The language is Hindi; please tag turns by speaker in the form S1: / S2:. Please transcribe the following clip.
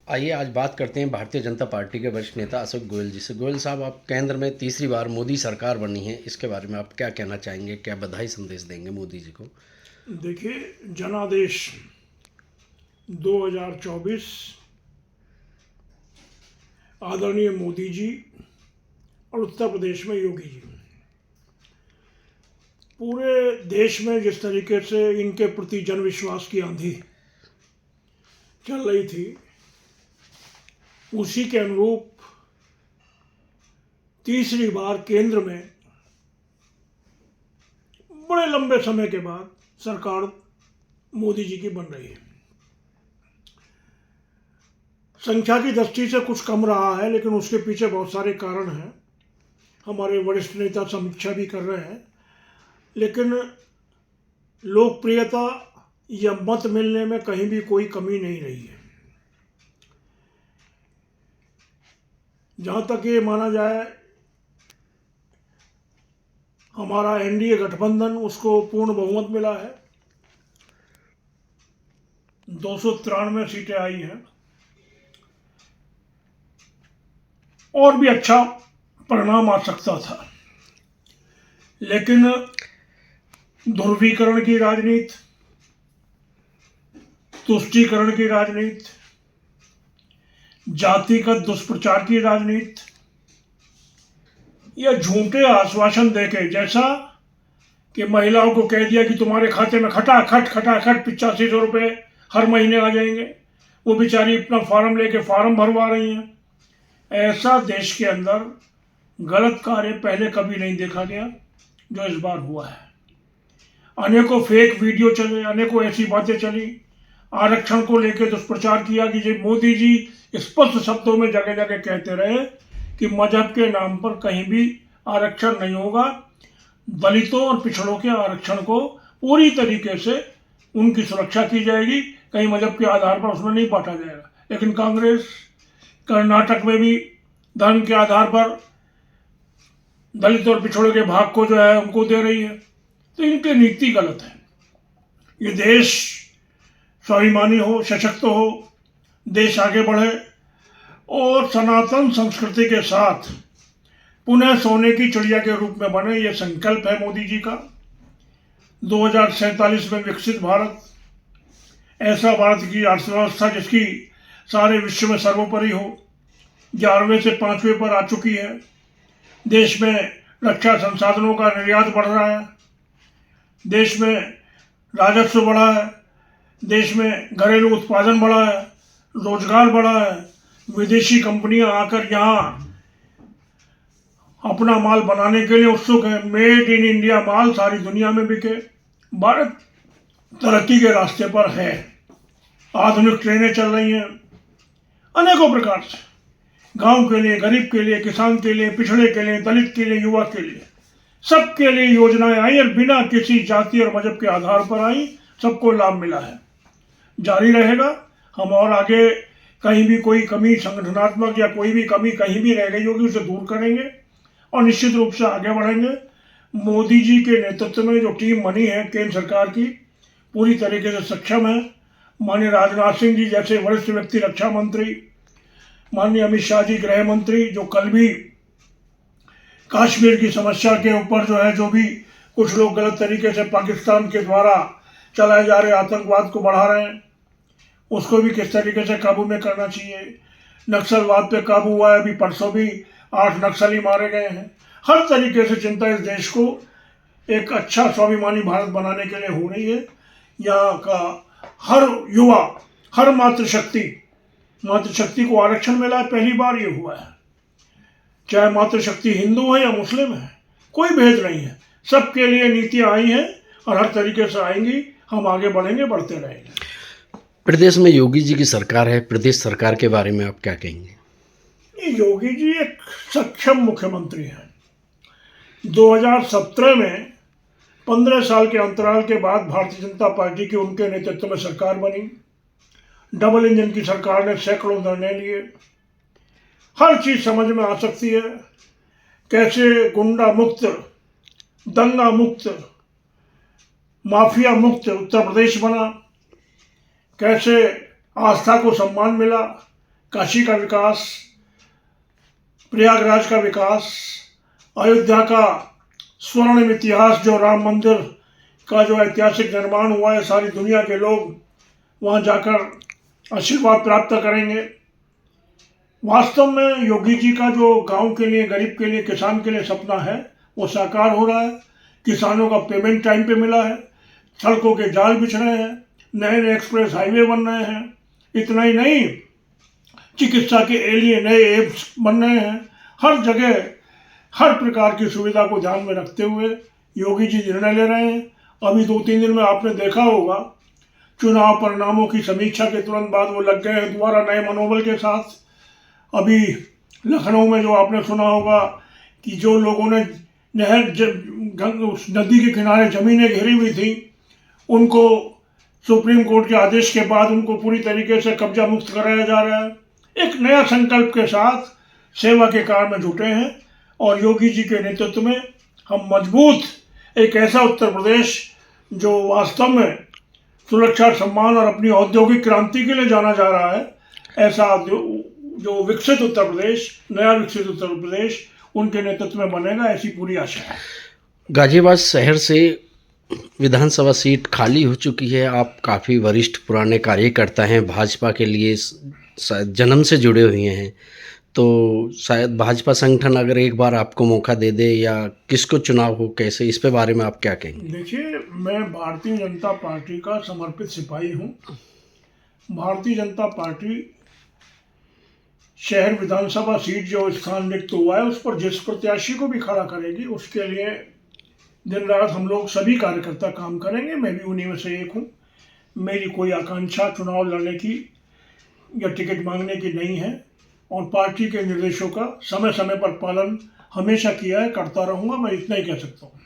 S1: आइए आज बात करते हैं भारतीय जनता पार्टी के वरिष्ठ नेता अशोक गोयल जी से। गोयल साहब, आप केंद्र में तीसरी बार मोदी सरकार बनी है, इसके बारे में आप क्या कहना चाहेंगे? क्या बधाई संदेश देंगे मोदी जी को?
S2: देखिए, जनादेश 2024 आदरणीय मोदी जी और उत्तर प्रदेश में योगी जी, पूरे देश में जिस तरीके से इनके प्रति जनविश्वास की आंधी चल रही थी, उसी के अनुरूप तीसरी बार केंद्र में बड़े लंबे समय के बाद सरकार मोदी जी की बन रही है। संख्या की दृष्टि से कुछ कम रहा है, लेकिन उसके पीछे बहुत सारे कारण हैं। हमारे वरिष्ठ नेता समीक्षा भी कर रहे हैं, लेकिन लोकप्रियता या मत मिलने में कहीं भी कोई कमी नहीं रही है। जहाँ तक ये माना जाए, हमारा एनडीए गठबंधन, उसको पूर्ण बहुमत मिला है, 293 सीटें आई हैं। और भी अच्छा परिणाम आ सकता था, लेकिन ध्रुवीकरण की राजनीति, तुष्टीकरण की राजनीति, जातिगत दुष्प्रचार की राजनीति या झूठे आश्वासन देके, जैसा कि महिलाओं को कह दिया कि तुम्हारे खाते में खटाखट 8500 रुपये हर महीने आ जाएंगे, वो बेचारी अपना फॉर्म लेके फॉर्म भरवा रही हैं। ऐसा देश के अंदर गलत कार्य पहले कभी नहीं देखा गया जो इस बार हुआ है। अनेकों फेक वीडियो चले, अनेकों ऐसी बातें चली, आरक्षण को लेकर दुष्प्रचार किया कि जी मोदी जी स्पष्ट शब्दों में जगह जगह कहते रहे कि मजहब के नाम पर कहीं भी आरक्षण नहीं होगा, दलितों और पिछड़ों के आरक्षण को पूरी तरीके से उनकी सुरक्षा की जाएगी, कहीं मजहब के आधार पर उसमें नहीं बांटा जाएगा। लेकिन कांग्रेस कर्नाटक में भी धर्म के आधार पर दलित और पिछड़ों के भाग को जो है उनको दे रही है। तो इनकी नीति गलत है। ये देश स्वाभिमानी हो, सशक्त हो, देश आगे बढ़े और सनातन संस्कृति के साथ पुनः सोने की चिड़िया के रूप में बने, ये संकल्प है मोदी जी का। 2047 में विकसित भारत, ऐसा भारत की अर्थव्यवस्था जिसकी सारे विश्व में सर्वोपरि हो, 11वें से 5वें पर आ चुकी है। देश में रक्षा संसाधनों का निर्यात बढ़ रहा है, देश में राजस्व बढ़ा है, देश में घरेलू उत्पादन बढ़ा है, रोजगार बढ़ा है, विदेशी कंपनियां आकर यहाँ अपना माल बनाने के लिए उत्सुक है। मेड इन इंडिया माल सारी दुनिया में बिके। भारत तरक्की के रास्ते पर है। आधुनिक ट्रेनें चल रही हैं, अनेकों प्रकार से, गांव के लिए, गरीब के लिए, किसान के लिए, पिछड़े के लिए, दलित के लिए, युवा के लिए, सबके लिए योजनाएं आई और बिना किसी जाति और मजहब के आधार पर आई, सबको लाभ मिला है। जारी रहेगा। हम और आगे कहीं भी कोई कमी संगठनात्मक या कोई भी कमी कहीं भी रह गई होगी, उसे दूर करेंगे और निश्चित रूप से आगे बढ़ेंगे। मोदी जी के नेतृत्व में जो टीम बनी है केंद्र सरकार की, पूरी तरीके से सक्षम है। माननीय राजनाथ सिंह जी जैसे वरिष्ठ व्यक्ति, रक्षा मंत्री, माननीय अमित शाह जी गृह मंत्री, जो कल भी कश्मीर की समस्या के ऊपर जो भी कुछ लोग गलत तरीके से पाकिस्तान के द्वारा चलाए जा रहे आतंकवाद को बढ़ा रहे हैं, उसको भी किस तरीके से काबू में करना चाहिए। नक्सलवाद पे काबू हुआ है, अभी परसों भी 8 नक्सली मारे गए हैं। हर तरीके से चिंता इस देश को एक अच्छा स्वाभिमानी भारत बनाने के लिए हो रही है। यहाँ का हर युवा, हर मातृशक्ति को आरक्षण मिला है, पहली बार ये हुआ है। चाहे मातृशक्ति हिंदू है या मुस्लिम है, कोई भेद नहीं है। सबके लिए नीतियाँ आई हैं और हर तरीके से आएंगी। हम आगे बढ़ेंगे, बढ़ते रहेंगे।
S1: प्रदेश में योगी जी की सरकार है, प्रदेश सरकार के बारे में आप क्या कहेंगे?
S2: योगी जी एक सक्षम मुख्यमंत्री हैं। 2017 में 15 साल के अंतराल के बाद भारतीय जनता पार्टी की उनके नेतृत्व में सरकार बनी। डबल इंजन की सरकार ने सैकड़ों निर्णय लिए। हर चीज समझ में आ सकती है। कैसे गुंडा मुक्त, दंगा मुक्त, माफिया मुक्त उत्तर प्रदेश बना, कैसे आस्था को सम्मान मिला, काशी का विकास, प्रयागराज का विकास, अयोध्या का स्वर्णिम इतिहास, जो राम मंदिर का जो ऐतिहासिक निर्माण हुआ है, सारी दुनिया के लोग वहाँ जाकर आशीर्वाद प्राप्त करेंगे। वास्तव में योगी जी का जो गांव के लिए, गरीब के लिए, किसान के लिए सपना है वो साकार हो रहा है। किसानों का पेमेंट टाइम पे मिला है, सड़कों के जाल बिछ रहे हैं, नए नए एक्सप्रेस हाईवे बन रहे हैं। इतना ही नहीं, चिकित्सा के लिए नए एम्स बन रहे हैं। हर जगह हर प्रकार की सुविधा को ध्यान में रखते हुए योगी जी निर्णय ले रहे हैं। अभी 2-3 दिन में आपने देखा होगा, चुनाव परिणामों की समीक्षा के तुरंत बाद वो लग गए हैं दोबारा नए मनोबल के साथ। अभी लखनऊ में जो आपने सुना होगा कि जो लोगों ने उस नदी के किनारे ज़मीनें घेरी हुई थी, उनको सुप्रीम कोर्ट के आदेश के बाद उनको पूरी तरीके से कब्जा मुक्त कराया जा रहा है। एक नया संकल्प के साथ सेवा के कार्य में जुटे हैं और योगी जी के नेतृत्व में हम मजबूत एक ऐसा उत्तर प्रदेश जो वास्तव में सुरक्षा, सम्मान और अपनी औद्योगिक क्रांति के लिए जाना जा रहा है, ऐसा जो विकसित उत्तर प्रदेश, नया विकसित उत्तर प्रदेश उनके नेतृत्व में बनेगा, ऐसी पूरी आशा है।
S1: गाजियाबाद शहर से विधानसभा सीट खाली हो चुकी है। आप काफ़ी वरिष्ठ पुराने कार्यकर्ता हैं, भाजपा के लिए शायद जन्म से जुड़े हुए हैं, तो शायद भाजपा संगठन अगर एक बार आपको मौका दे दे या किसको चुनाव हो, कैसे, इस पे बारे में आप क्या कहेंगे?
S2: देखिए, मैं भारतीय जनता पार्टी का समर्पित सिपाही हूँ। भारतीय जनता पार्टी शहर विधानसभा सीट जो स्थान रिक्त हुआ है उस पर जिस प्रत्याशी को भी खड़ा करेगी, उसके लिए दिन रात हम लोग सभी कार्यकर्ता काम करेंगे। मैं भी उन्हीं में से एक हूँ। मेरी कोई आकांक्षा चुनाव लड़ने की या टिकट मांगने की नहीं है और पार्टी के निर्देशों का समय समय पर पालन हमेशा किया है, करता रहूँगा। मैं इतना ही कह सकता हूँ।